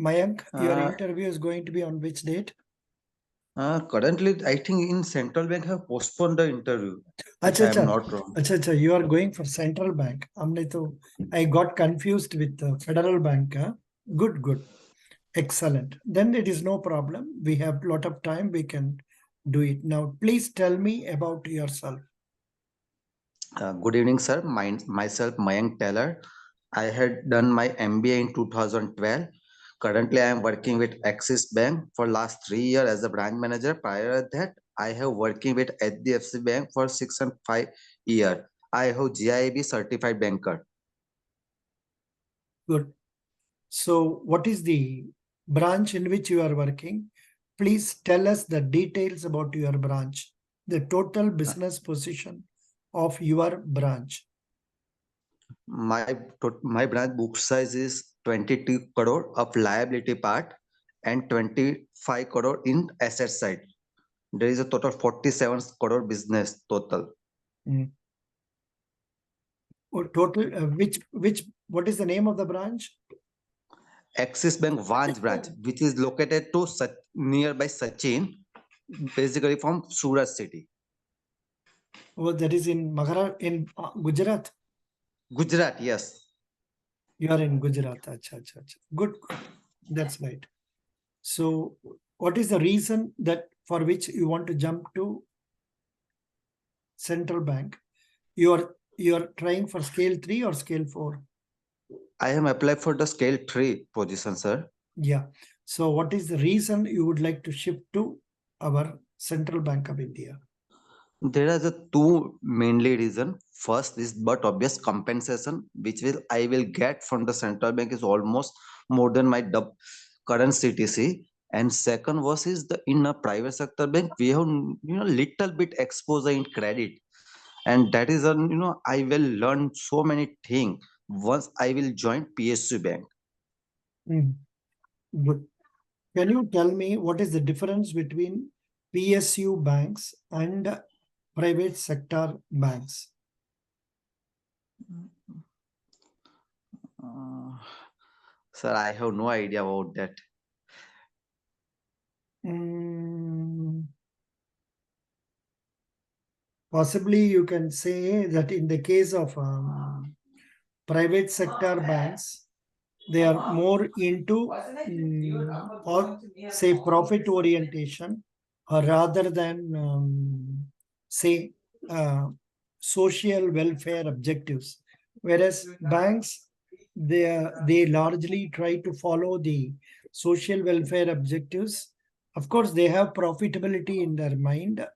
Mayank, your Uh, interview is going to be on which date? Currently, I think in Central Bank have postponed the interview, if Acha, I am acha, not wrong. acha, you are going for central bank. I got confused with the federal bank. Huh? Good, good. Excellent. Then it is no problem. We have lot of time. We can do it. Now, please tell me about yourself. Good evening, sir. Myself, Mayank Taylor. I had done my MBA in 2012. Currently, I am working with Axis Bank for last 3 years as a branch manager. Prior to that, I have working with HDFC Bank for 6 and 5 years. I have GIB certified banker. Good. So, what is the branch in which you are working? Please tell us the details about your branch, the total business position of your branch. My branch book size is 22 crore of liability part and 25 crore in asset side. There is a total 47 crore business total. Mm. Oh, total, what is the name of the branch? Axis Bank Vanj branch, which is located to nearby Sachin, basically from Surat city. Oh, that is in Gujarat. Gujarat, yes. You are in Gujarat. Acha, acha, acha. Good, good. That's right. So, what is the reason that for which you want to jump to central bank? You are trying for scale 3 or scale 4? I am applied for the scale 3 position, sir. Yeah. So, what is the reason you would like to shift to our Central Bank of India? There are the two mainly reason. First is but obvious compensation, which will I will get from the central bank is almost more than my current CTC. And second was is the in a private sector bank we have little bit exposure in credit, and that is a I will learn so many things once I will join PSU bank. Mm, good. Can you tell me what is the difference between PSU banks and private sector banks? Uh, Sir, I have no idea about that. Mm, possibly you can say that in the case of private sector banks, they are more into or say profit orientation rather than say uh, social welfare objectives, whereas banks they largely try to follow the social welfare objectives. Of course they have profitability in their mind,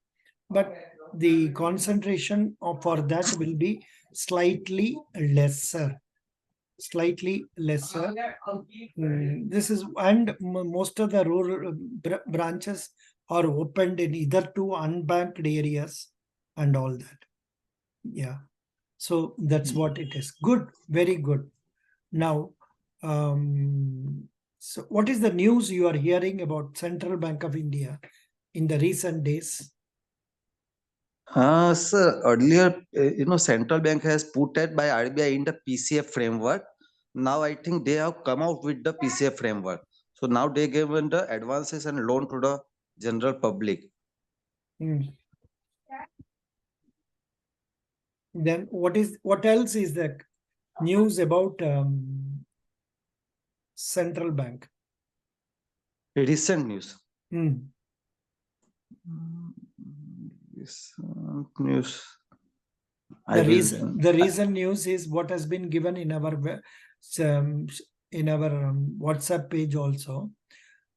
but the concentration for that will be slightly lesser, slightly lesser. This is, and most of the rural branches are opened in either to unbanked areas and all that. Yeah. So that's what it is. Good. Very good. Now, so what is the news you are hearing about Central Bank of India in the recent days? Sir, earlier, central bank has put it by RBI in the PCF framework. Now I think they have come out with the PCF framework. So now they given the advances and loan to the general public. Hmm. Then what else is the news about central bank? Recent news. Hmm. Recent news. The recent news is what has been given in our um, WhatsApp page also.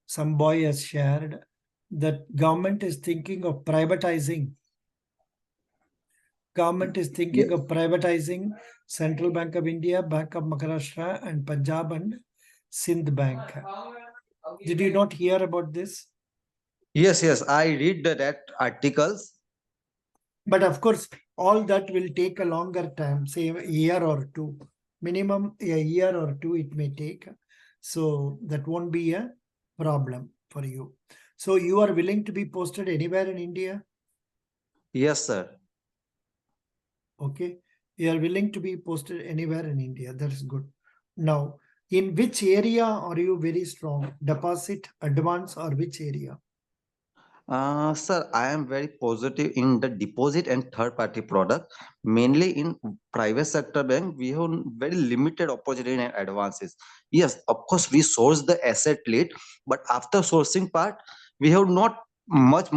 Some boy has shared that government is thinking of privatizing. Government is thinking of privatizing Central Bank of India, Bank of Maharashtra, and Punjab and Sindh Bank. Did you not hear about this? Yes, I read that articles. But of course, all that will take a longer time, say a year or two. Minimum a year or two it may take. So that won't be a problem for you. So you are willing to be posted anywhere in India? Yes, sir. Okay. You are willing to be posted anywhere in India. That is good. Now, In which area are you very strong? Deposit, advance, or which area? Sir, I am very positive in the deposit and third party product. Mainly in private sector bank, we have very limited opportunity in advances. Yes, of course, we source the asset late, but after sourcing part, we have not much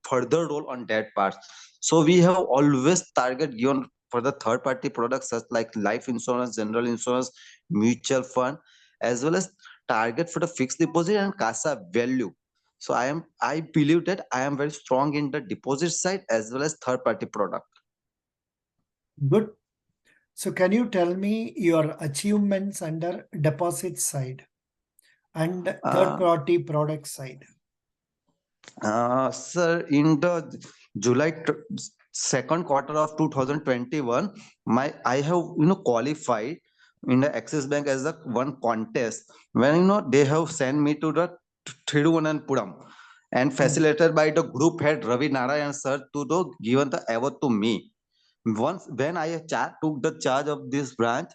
further role on that part. So we have always target given for the third party products such like life insurance, general insurance, mutual fund, as well as target for the fixed deposit and CASA value. So I believe that I am very strong in the deposit side as well as third party product. Good. So can you tell me your achievements under deposit side and third Uh, party product side? Sir, in the July second quarter of 2021, my I have qualified in the Axis Bank as a one contest when they have sent me to the Thiruvananthapuram and Hmm. facilitated by the group head Ravi Narayan sir to the given the award to me. Once when I took the charge of this branch,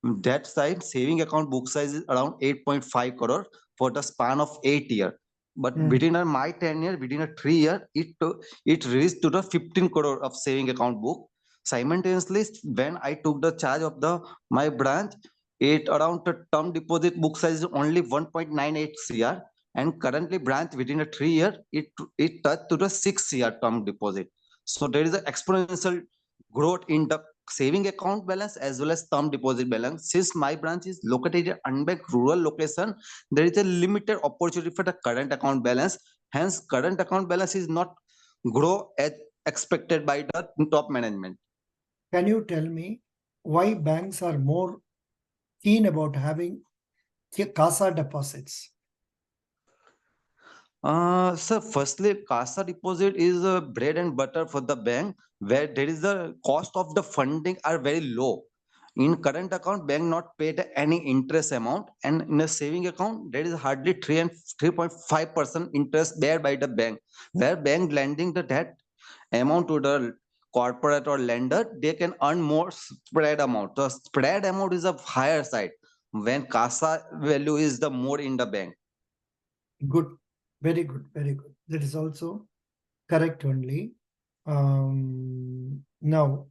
that side saving account book size is around 8.5 crore for the span of 8 years. But Hmm. within my tenure, within a 3 year, it reached to the 15 crore of saving account book. Simultaneously, when I took the charge of the my branch, it around the term deposit book size is only 1.98 cr, and currently branch within a 3 year, it touched to the 6 cr term deposit. So there is an exponential growth in the saving account balance as well as term deposit balance. Since my branch is located in unbanked rural location, there is a limited opportunity for the current account balance. Hence, current account balance is not grow as expected by the top management. Can you tell me why banks are more keen about having CASA deposits? So firstly, CASA deposit is bread and butter for the bank, where there is the cost of the funding are very low. In current account, bank not paid any interest amount, and in a saving account, there is hardly 3.5% interest bear by the bank, where bank lending the debt amount to the corporate or lender, they can earn more spread amount. The spread amount is of higher side when CASA value is the more in the bank. Good. Very good. Very good. That is also correct only. Now,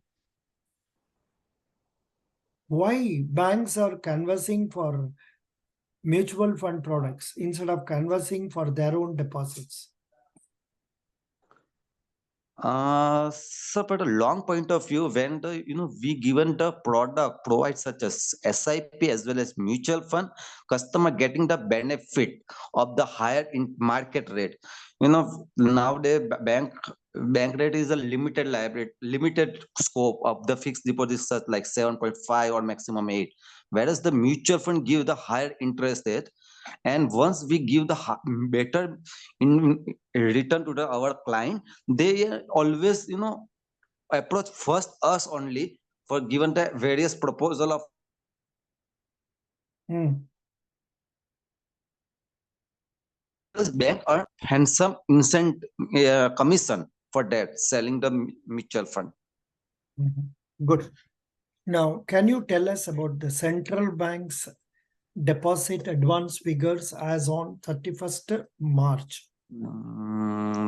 why banks are conversing for mutual fund products instead of conversing for their own deposits? So, but a long point of view, when the we given the product provides such as SIP as well as mutual fund, customer getting the benefit of the higher in market rate. Nowadays bank rate is a limited liability, limited scope of the fixed deposits such like 7.5 or maximum 8, whereas the mutual fund give the higher interest rate. And once we give the better in return to our client, they always approach first us only for given the various proposal of Hmm. bank earn handsome incent commission for that selling the mutual fund. Mhm. Good. Now, can you tell us about the central bank's deposit advance figures as on 31st March?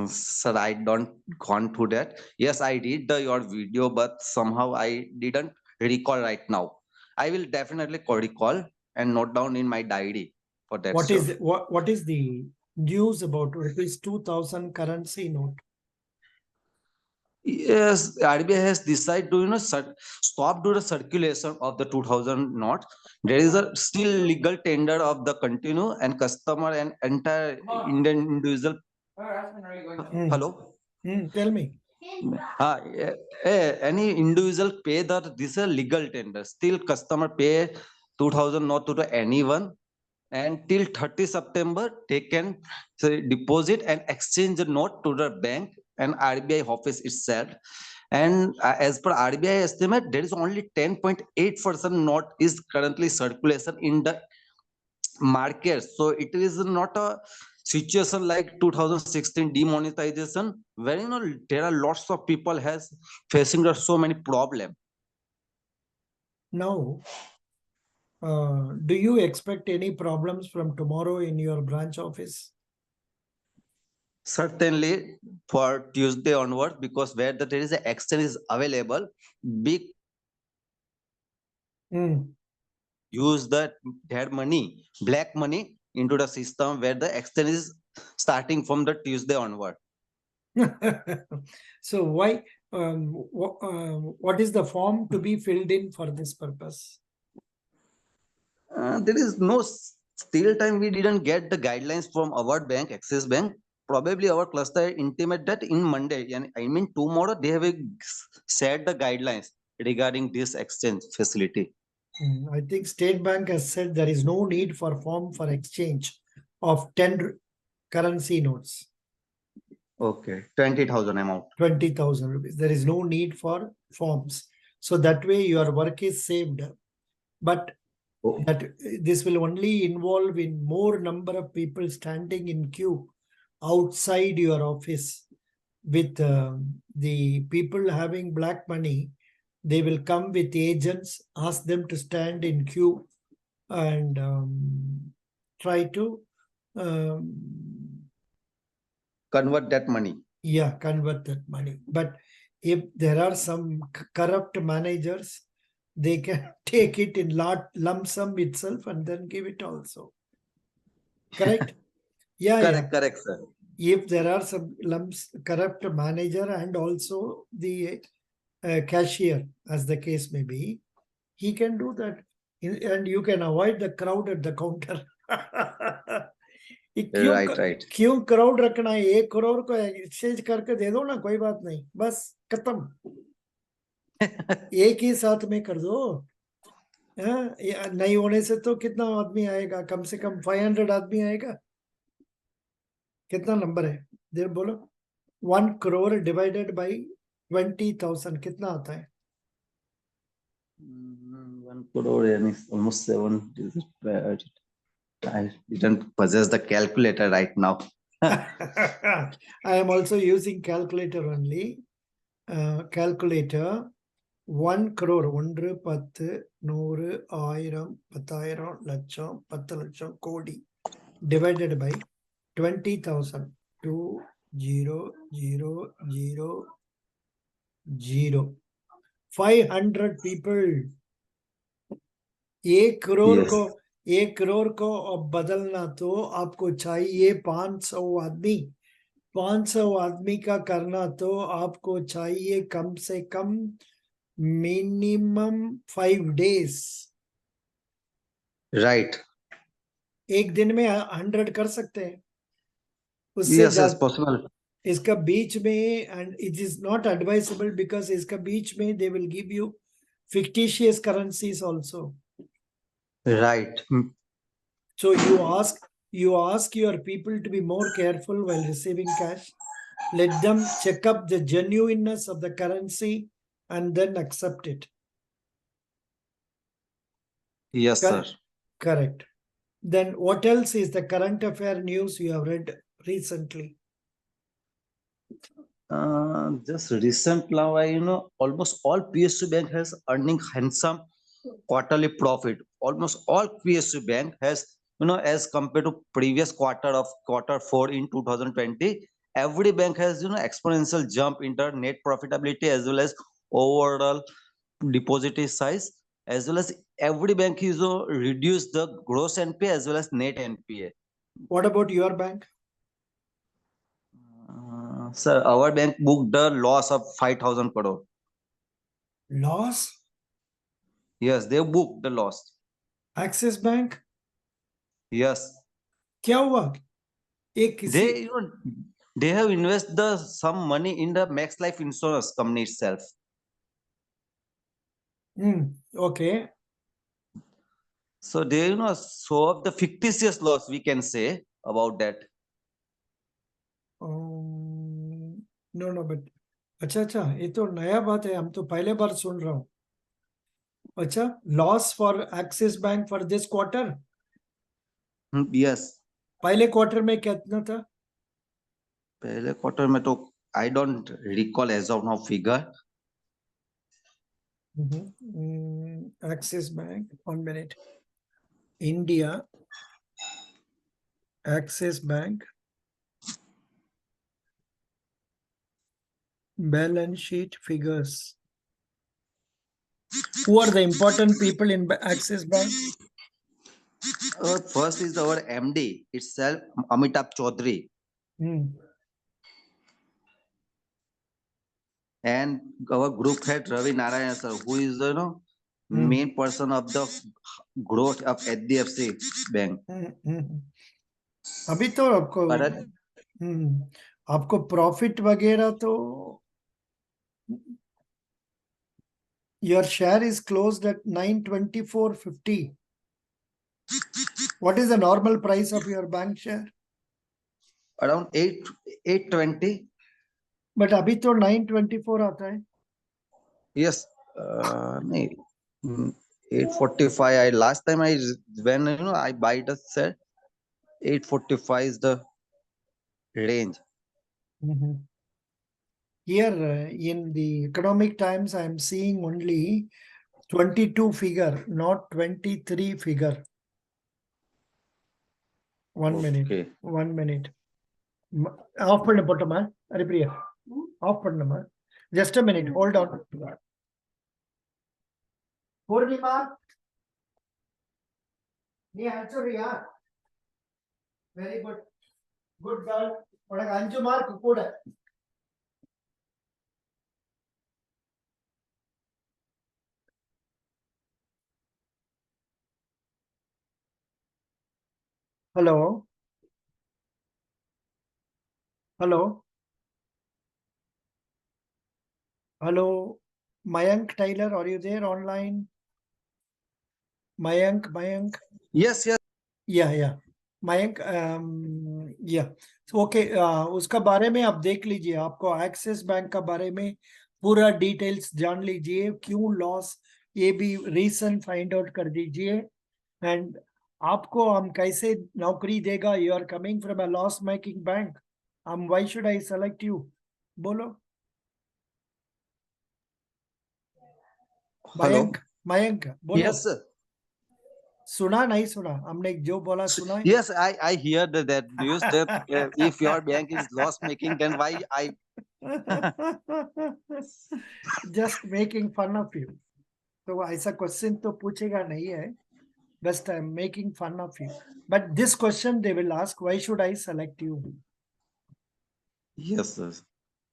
Sir, I don't gone through that. Yes, I did your video, but somehow I didn't recall right now. I will definitely recall and note down in my diary for that What sure. is what is the news about rupees 2000 currency note? Yes, RBI has decided to stop to the circulation of the 2000 notes. There is a still legal tender of the continue and customer and entire Indian individual. Hmm. Hello. Tell me. Any individual pay this is a legal tender. Still customer pay 2000 not to the anyone, and till 30 September they can deposit and exchange the note to the bank and RBI office itself. And as per RBI estimate, there is only 10.8% note is currently circulation in the market. So it is not a situation like 2016 demonetization, where there are lots of people has facing so many problem. Now, Do you expect any problems from tomorrow in your branch office? Certainly for Tuesday onward, because where there is an exchange is available, big Mm. use the their money, black money into the system where the exchange is starting from the Tuesday onward. So why? What is the form to be filled in for this purpose? There is no still time we didn't get the guidelines from our bank, Axis Bank. Probably our cluster intimate that in Monday, and I mean tomorrow they have set the guidelines regarding this exchange facility. I think State Bank has said there is no need for form for exchange of 10 currency notes, Okay, 20,000 amount. 20,000 rupees. There is no need for forms. So that way your work is saved. But Oh, that this will only involve in more number of people standing in queue outside your office with the people having black money. They will come with agents, ask them to stand in queue and try to um, convert that money. convert that money. But if there are some corrupt managers, they can take it in lump sum itself and then give it also. Correct? Yeah. Correct, sir. If there are some corrupt manager and also the cashier, as the case may be, he can do that. And you can avoid the crowd at the counter. ये Right. क्यों crowd रखना है? 1 करोड़ को exchange करके दे दो ना, कोई बात नहीं, बस खत्म, एक ही साथ में कर दो। नहीं होने से तो कितना आदमी आएगा? कम से कम 500 आदमी आएगा। कितना नंबर है देर बोलो? 1 करोड़ डिवाइडेड बाई 20,000 कितना आता है? 1 crore and it's almost 7 digit. I didn't possess the calculator right now. I am also using calculator only. Calculator 1 crore, 1, 10, 100, 1000, 10,000, லட்சம், 10 லட்சம், கோடி divided by 20,000. 2, 0, 0, 0, 0. 500 people. 1 crore Yes. को 1 करोड़ को अब बदलना तो आपको चाहिए 500 आदमी। 500 आदमी का करना तो आपको चाहिए कम से कम मिनिमम 5 days। Right. एक दिन में 100 कर सकते हैं, उससे Yes, ज्यादा possible. इसका बीच में, and it is not advisable because इसका बीच में they will give you fictitious currencies also. Right. So you ask your people to be more careful while receiving cash. Let them check up the genuineness of the currency and then accept it. Yes, sir. Correct. Then what else is the current affair news you have read recently? Just recent now, almost all PSU bank has earning handsome quarterly profit. Almost all PSU bank has, as compared to previous quarter 4 in 2020, every bank has, exponential jump in their net profitability as well as overall deposit size, as well as every bank is reduce the gross NPA as well as net NPA. What about your bank? Sir, our bank booked the loss of 5,000 crore. Loss? Yes, they booked the loss. Axis Bank? Yes, क्या हुआ? एक किसी they they have invested some money in the Max Life Insurance company itself. Okay. So they show up the fictitious loss, we can say about that. No but अच्छा, ये तो नया बात है, हम तो पहले बार सुन रहा हूँ। अच्छा, loss for axis bank for this quarter? Yes, पहले क्वार्टर में कितना था? पहले क्वार्टर में तो I don't recall as of now figure. Axis Bank, 1 minute. India, Axis Bank, balance sheet figures. Who are the important people in Axis Bank? First is our MD itself, Amitabh Chaudhary, and our group head Ravi Narayan sir, who is main person of the growth of HDFC Bank. अभी तो आपको profit वगैरह तो your share is closed at 924.50. What is the normal price of your bank share? Around 820. But अभी तो 924 आता है. Yes. 845. I last time when I buy the share, 845 is the range. Here in the economic times, I am seeing only 22 figure, not 23 figure. One minute. Off பண்ணு போட்டோமா Haripriya off பண்ணுமா just a minute, hold on. Poornima நீ அனுப்பிச்சுறியா? Very good girl, உனக்கு 5 mark கூட. Hello. Mayank Tyler, are you there online? Mayank. Yes. Yeah. Mayank, yeah. Okay, उसका बारे में आप देख लीजिए. आपको एक्सिस बैंक का बारे में पूरा डिटेल्स जान लीजिए. क्यों लॉस, ये भी रीजन फाइंड आउट कर दीजिए. एंड आपको हम कैसे नौकरी देगा? You are coming from a loss making bank. Why should I select you? बोलो. मयंक बोलो. Yes, sir. सुना नहीं सुना? हमने जो बोला सुना? Yes, I hear that news that if your bank is loss making, then why I just making fun of you. तो ऐसा क्वेश्चन तो पूछेगा नहीं है. Just I'm making fun of you. But this question they will ask, why should I select you? Yes, sir.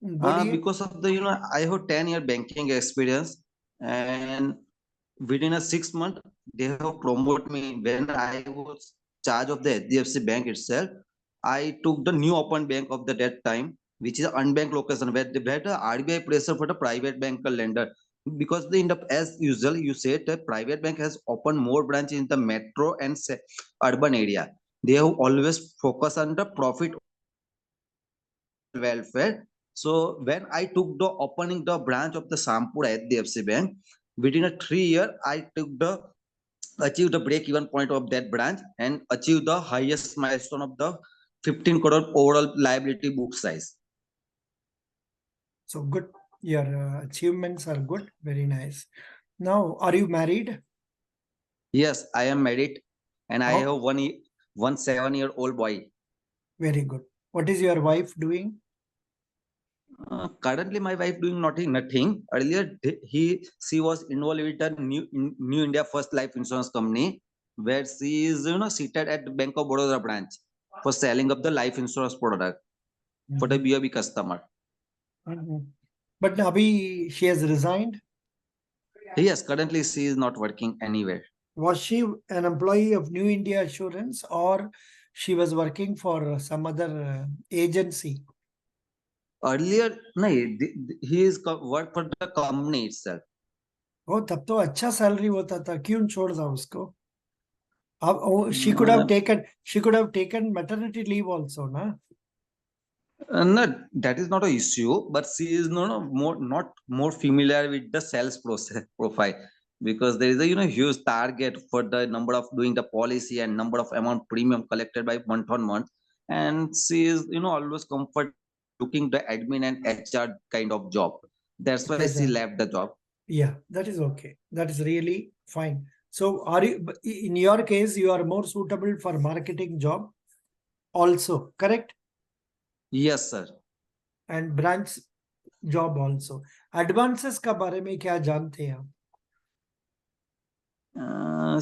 बोलिए. Because of the I have 10-year banking experience, and within a 6 month they have promoted me. When I was charge of the HDFC Bank itself, I took the new open bank of the that time, which is unbanked location where the RBI pressure for the private bank lender, because as usual you said that private bank has opened more branches in the metro and urban area. They have always focused on the profit welfare. So when I took the opening the branch of the Sampur HDFC Bank, within a 3 year, I achieved the break-even point of that branch and achieved the highest milestone of the 15 crore overall liability book size. So good. Your achievements are good. Very nice. Now, are you married? Yes, I am married, and I have one 7-year-old boy. Very good. What is your wife doing? Currently, my wife doing nothing. Earlier, she was involved with a new India First Life Insurance Company, where she is seated at the Bank of Baroda branch for selling of the life insurance product for the B2B customer. But Abhi, she has resigned. Yes, currently she is not working anywhere. Was she an employee of New India Assurance, or she was working for some other agency? Earlier, no, he is work for the company itself. Oh, तब तो अच्छा salary होता था. क्यों छोड़ दा उसको? अब she could have taken maternity leave also, na? No, that is not an issue, but she is not more familiar with the sales process profile, because there is a huge target for the number of doing the policy and number of amount premium collected by month on month, and she is always comfort looking the admin and HR kind of job. That's why she left the job. Yeah, that is okay. That is really fine. So are you, in your case, you are more suitable for marketing job also, correct? Yes, sir. And branch job also. Advances का बारे में क्या जानते हैं आप?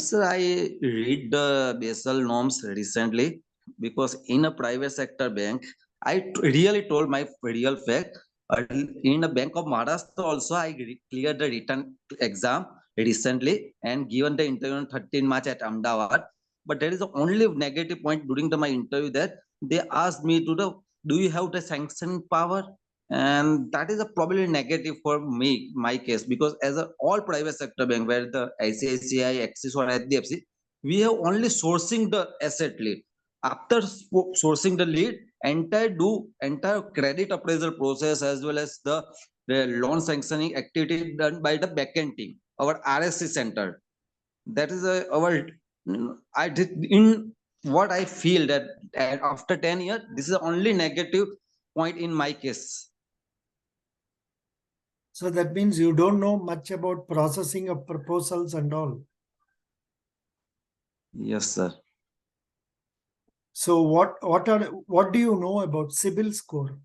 Sir, I read the Basel norms recently because in a private sector bank, really told my real fact. In a Bank of Maharashtra also, I cleared the written exam recently and given the interview on 13 March at Ahmedabad. But there is the only negative point during my interview that they asked me to do you have the sanctioning power? And that is a probably negative for me, my case, because as a all private sector bank where the ICICI, Axis or HDFC, we have only sourcing the asset lead. After sourcing the lead, entire credit appraisal process as well as the loan sanctioning activity done by the backend team, our RSC center. That is our I did in what I feel that after 10 years, this is the only negative point in my case. So that means you don't know much about processing of proposals and all. Yes, sir. So what do you know about CIBIL score?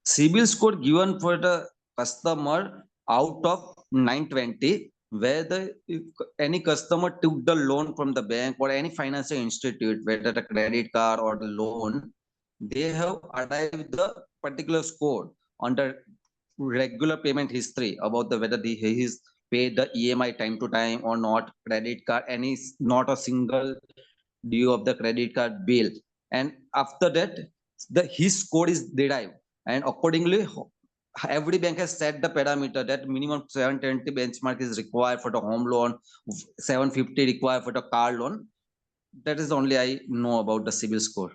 CIBIL score given for the customer out of 920, where if any customer took the loan from the bank or any financial institute, whether the credit card or the loan, they have arrived the particular score on the regular payment history about the whether he is paid the EMI time to time or not, credit card, not a single due of the credit card bill, and after that his score is derived, and accordingly every bank has set the parameter that minimum 720 benchmark is required for the home loan, 750 required for the car loan. That is only I know about the CIBIL score.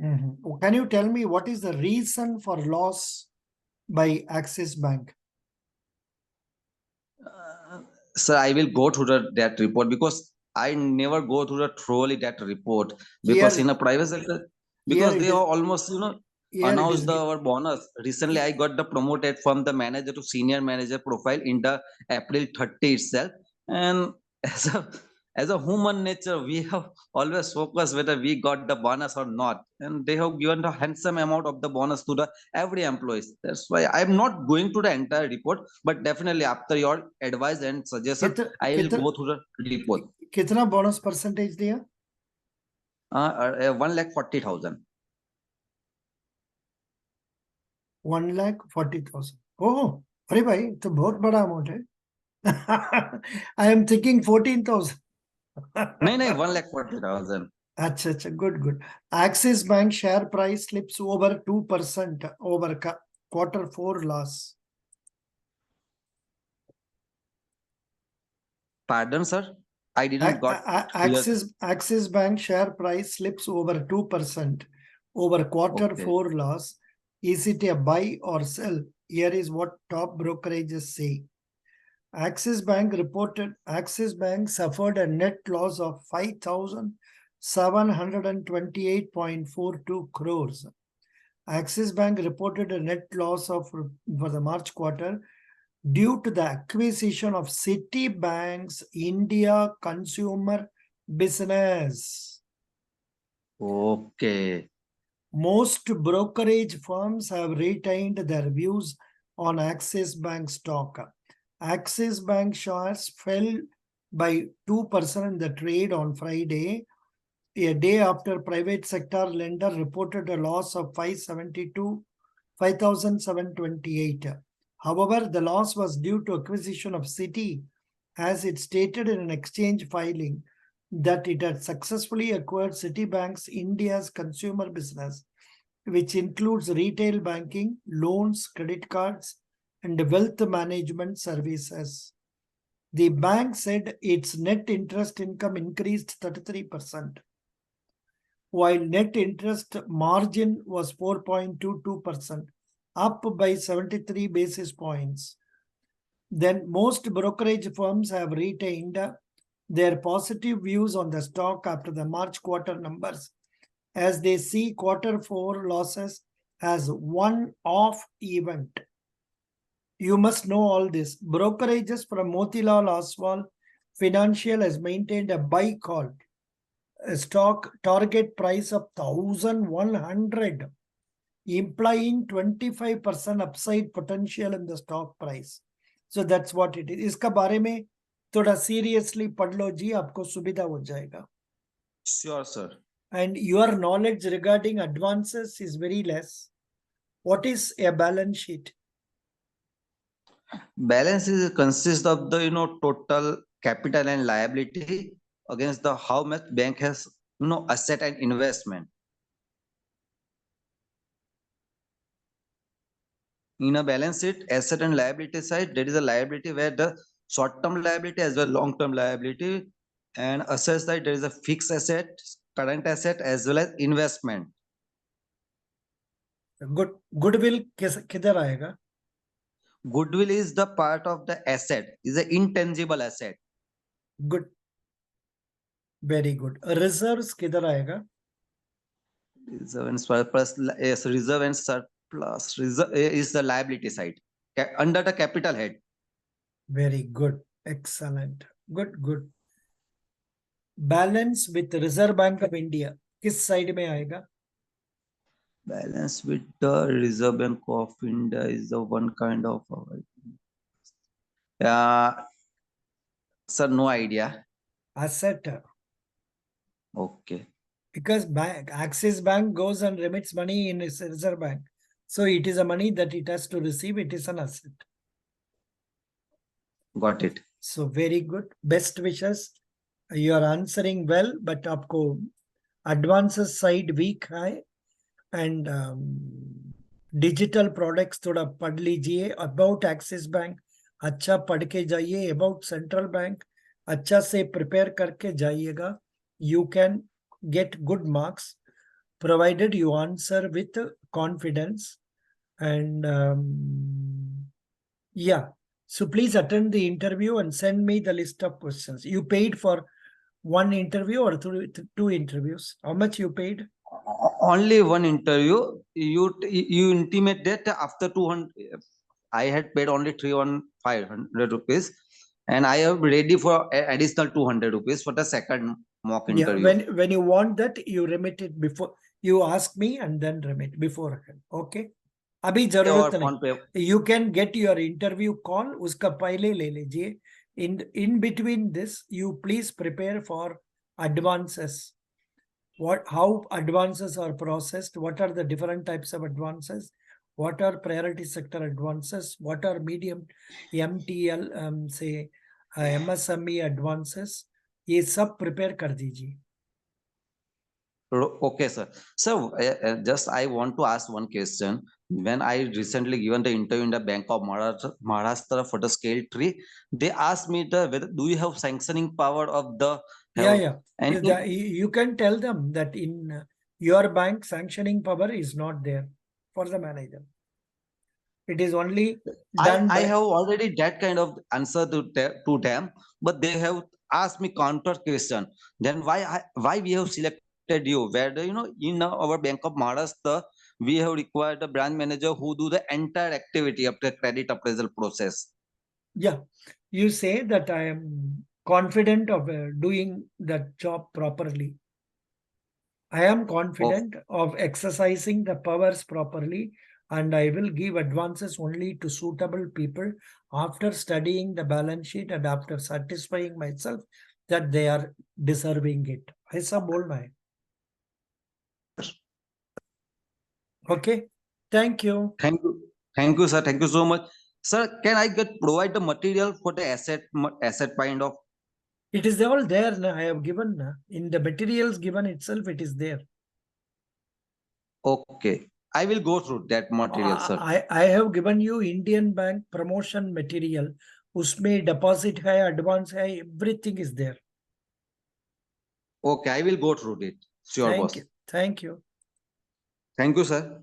Can you tell me what is the reason for loss by Axis Bank? Sir, I will go through that report because I never go through thoroughly that report, because Here, in a private sector, here because it they is. are almost Here it announced is. our bonus. Recently, I got the promoted from the manager to senior manager profile in the April 30 itself. And as a as a human nature, we have always focused whether we got the bonus or not. And they have given the handsome amount of the bonus to the every employees. That's why I'm not going to the entire report, but definitely after your advice and suggestion, I will go through the report. कितना bonus percentage दिया? 1,40,000. 1,40,000. Oh, अरे भाई तो बहुत बड़ा amount है. I am thinking 14,000. नहीं 1,40,000. अच्छा, good. Axis Bank share price slips over 2% over Q4 loss. Pardon, sir? I didn't got Axis Bank share price slips over 2% over Q4 loss. Is it a buy or sell? Here is what top brokerages say. Axis Bank suffered a net loss of 5,728.42 crores. Axis Bank reported a net loss for the March quarter due to the acquisition of Citibank's India consumer business. Okay. Most brokerage firms have retained their views on Axis Bank stock. Axis Bank shares fell by 2% in the trade on Friday, a day after private sector lender reported a loss of 5,728. However, the loss was due to acquisition of Citi, as it stated in an exchange filing that it had successfully acquired Citibank's India's consumer business, which includes retail banking, loans, credit cards, and wealth management services. The bank said its net interest income increased 33%, while net interest margin was 4.22%, up by 73 basis points. Then most brokerage firms have retained their positive views on the stock after the March quarter numbers, as they see Q4 losses as one-off event. You must know all this. Brokerages from Motilal Oswal Financial has maintained a buy call. A stock target price of 1100, implying 25% upside potential in the stock price. So that's what it is. इसका बारे में थोड़ा seriously पढ़ लो जी, आपको सुविधा हो जाएगा. Sure, sir. And your knowledge regarding advances is very less. What is a balance sheet? Balance is consists of the total capital and liability against the how much bank has asset and investment. In a balance sheet, asset and liability side, there is a liability where the short-term liability as well long-term liability, and asset side there is a fixed asset, current asset as well as investment. Goodwill किधर आएगा? Goodwill is the part of the asset, is an intangible asset. Good. Very good. Reserves किधर आएगा? Reserve and surplus, yes, reserve and surplus. Reserve is the liability side under the capital head. Very good. Excellent. Good. Balance with Reserve Bank of India किस side में आएगा? Balance with the Reserve Bank of India is the one kind of sir, no idea. Asset. Okay. Because Axis Bank goes and remits money in its Reserve Bank. So it is a money that it has to receive. It is an asset. Got it. So very good. Best wishes. You are answering well, but आपको advances side weak है and digital products थोड़ा पढ़ लीजिए. About Axis Bank अच्छा पढ़ के जाइए. About Central Bank अच्छा से prepare करके जाइएगा. You can get good marks provided you answer with confidence. And yeah, so please attend the interview and send me the list of questions. You paid for one interview or two interviews? How much you paid? Only one interview. You intimate that after 200. I had paid only 3,500 rupees, and I am ready for additional 200 rupees for the second mock interview. Yeah, when you want that, you remit it before. You ask me and then remit beforehand. Okay. अभी जरूरत नहीं. You can get your interview call. उसका पहले ले लीजिए. In between this, you please prepare for advances. How advances are processed? What are the different types of advances? What are priority sector advances? What are medium MTL say MSME advances? ये सब prepare कर दीजिए. Okay, sir. So just I want to ask one question. When I recently given the interview in the Bank of Maharashtra for the scale 3, they asked me whether do you have sanctioning power of the health? Yeah. And you can tell them that in your bank sanctioning power is not there for the manager. It is only done I by. have already that kind of answer to them, but they have asked me counter question. Then why we have selected you? Where in our Bank of Maharashtra we have required a branch manager who do the entire activity of the credit appraisal process. Yeah, you say that I am confident of doing that job properly. I am confident of exercising the powers properly, and I will give advances only to suitable people after studying the balance sheet and after satisfying myself that they are deserving it. ऐसा बोलना है. Okay. Thank you. Thank you, sir. Thank you so much, sir. Can I provide the material for the asset kind of? It is all there. I have given in the materials given itself. It is there. Okay, I will go through that material, sir. I have given you Indian Bank promotion material. उसमें deposit है, advance है, everything is there. Okay, I will go through it. Sure, boss. Thank you. Thank you, sir.